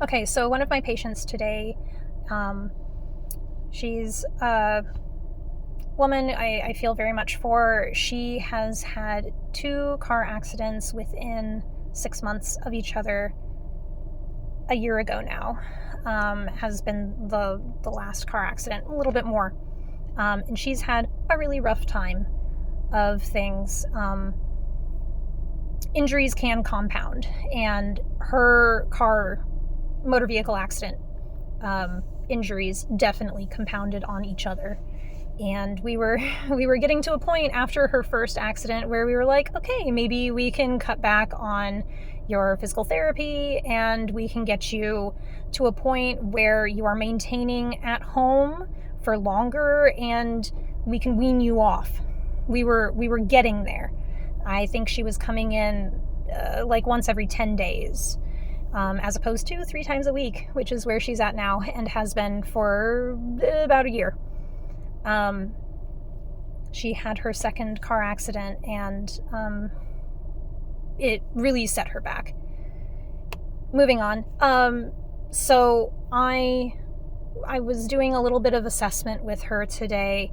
Okay, so one of my patients today, um, she's a woman I feel very much for. She has had 2 car accidents within 6 months of each other a year ago now. Has been the last car accident, a little bit more. And she's had a really rough time of things. Injuries can compound, and her motor vehicle accident injuries definitely compounded on each other. And we were getting to a point after her first accident where we were like, okay, maybe we can cut back on your physical therapy and we can get you to a point where you are maintaining at home for longer and we can wean you off. We were getting there. I think she was coming in like once every 10 days. As opposed to 3 times a week, which is where she's at now and has been for about a year. She had her second car accident and it really set her back. Moving on. So I was doing a little bit of assessment with her today,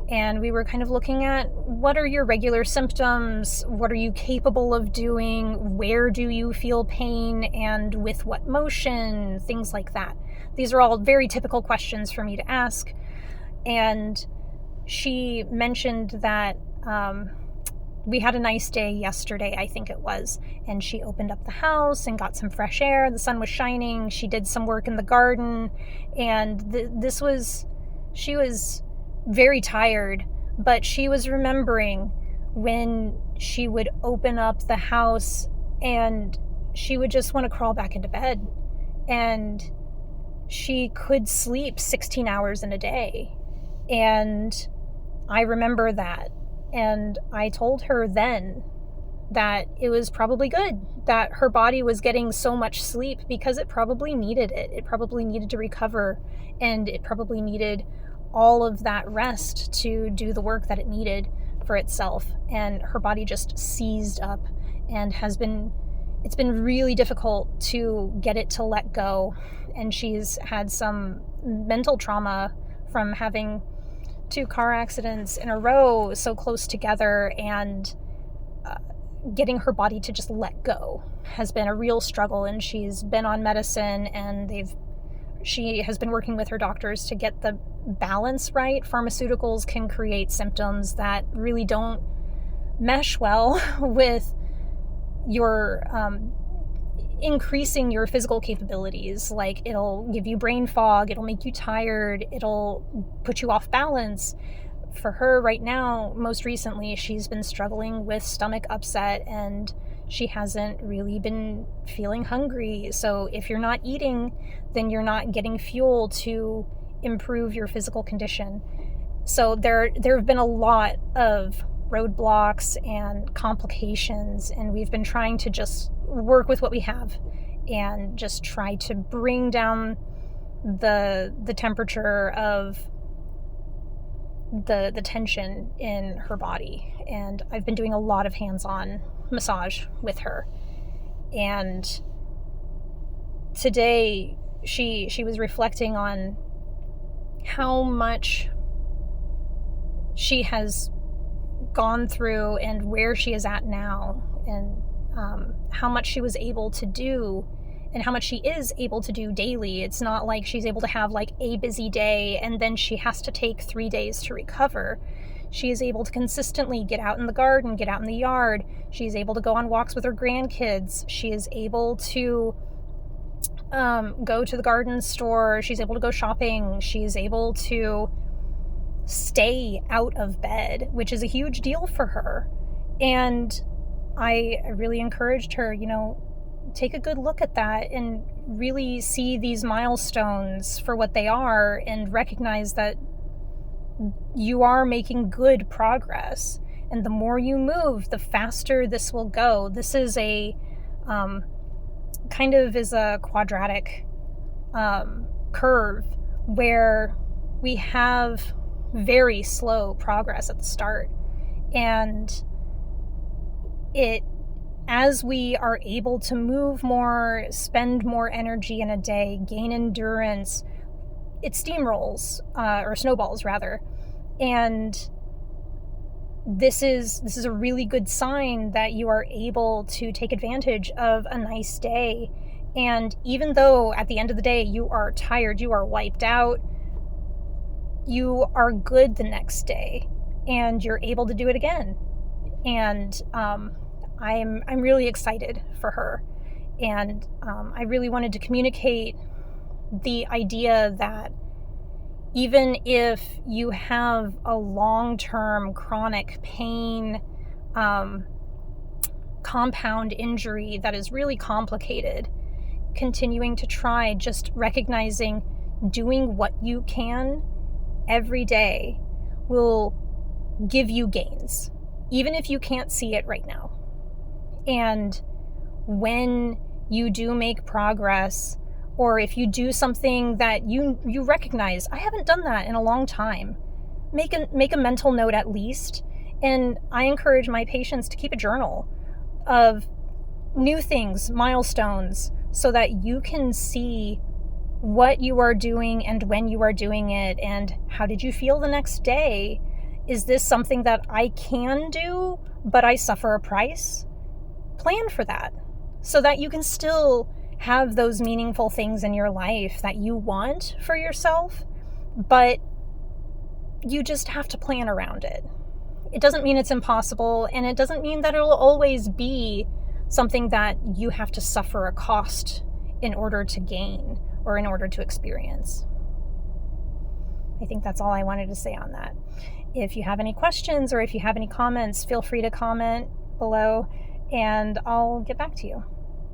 and we were kind of looking at what are your regular symptoms, what are you capable of doing, where do you feel pain, and with what motion, things like that. These are all very typical questions for me to ask. And she mentioned that we had a nice day yesterday, I think it was, and she opened up the house and got some fresh air. The sun was shining. She did some work in the garden, and she was very tired, but she was remembering when she would open up the house and she would just want to crawl back into bed, and she could sleep 16 hours in a day. And I remember that. And I told her then that it was probably good that her body was getting so much sleep because it probably needed it. It probably needed to recover, and it probably needed all of that rest to do the work that it needed for itself. And her body just seized up and it's been really difficult to get it to let go. And she's had some mental trauma from having 2 car accidents in a row so close together, and getting her body to just let go has been a real struggle. And she's been on medicine, and she has been working with her doctors to get the balance right. Pharmaceuticals can create symptoms that really don't mesh well with your increasing your physical capabilities. Like, it'll give you brain fog, it'll make you tired, it'll put you off balance. For her right now, most recently, she's been struggling with stomach upset, and she hasn't really been feeling hungry. So if you're not eating, then you're not getting fuel to improve your physical condition. So there have been a lot of roadblocks and complications, and we've been trying to just work with what we have and just try to bring down the temperature of the tension in her body. And I've been doing a lot of hands-on massage with her. And today she was reflecting on how much she has gone through and where she is at now, and how much she was able to do and how much she is able to do daily. It's not like she's able to have like a busy day and then she has to take 3 days to recover. She is able to consistently get out in the garden, get out in the yard. She's able to go on walks with her grandkids. She is able to go to the garden store. She's able to go shopping. She's able to stay out of bed, which is a huge deal for her. And I really encouraged her, take a good look at that and really see these milestones for what they are, and recognize that you are making good progress. And the more you move, the faster this will go. This is a kind of is a quadratic curve where we have very slow progress at the start, and it as we are able to move more, spend more energy in a day, gain endurance, it steamrolls, or snowballs rather. And this is a really good sign that you are able to take advantage of a nice day. And even though at the end of the day you are tired, you are wiped out, you are good the next day and you're able to do it again. And I'm really excited for her. And I really wanted to communicate the idea that even if you have a long-term chronic pain, compound injury that is really complicated, continuing to try, just recognizing doing what you can every day will give you gains, even if you can't see it right now. And when you do make progress, or if you do something that you recognize, I haven't done that in a long time, make a mental note at least. And I encourage my patients to keep a journal of new things, milestones, so that you can see what you are doing and when you are doing it, and how did you feel the next day? Is this something that I can do, but I suffer a price? Plan for that so that you can still have those meaningful things in your life that you want for yourself, but you just have to plan around it. It doesn't mean it's impossible, and it doesn't mean that it'll always be something that you have to suffer a cost in order to gain or in order to experience. I think that's all I wanted to say on that. If you have any questions or if you have any comments, feel free to comment below and I'll get back to you.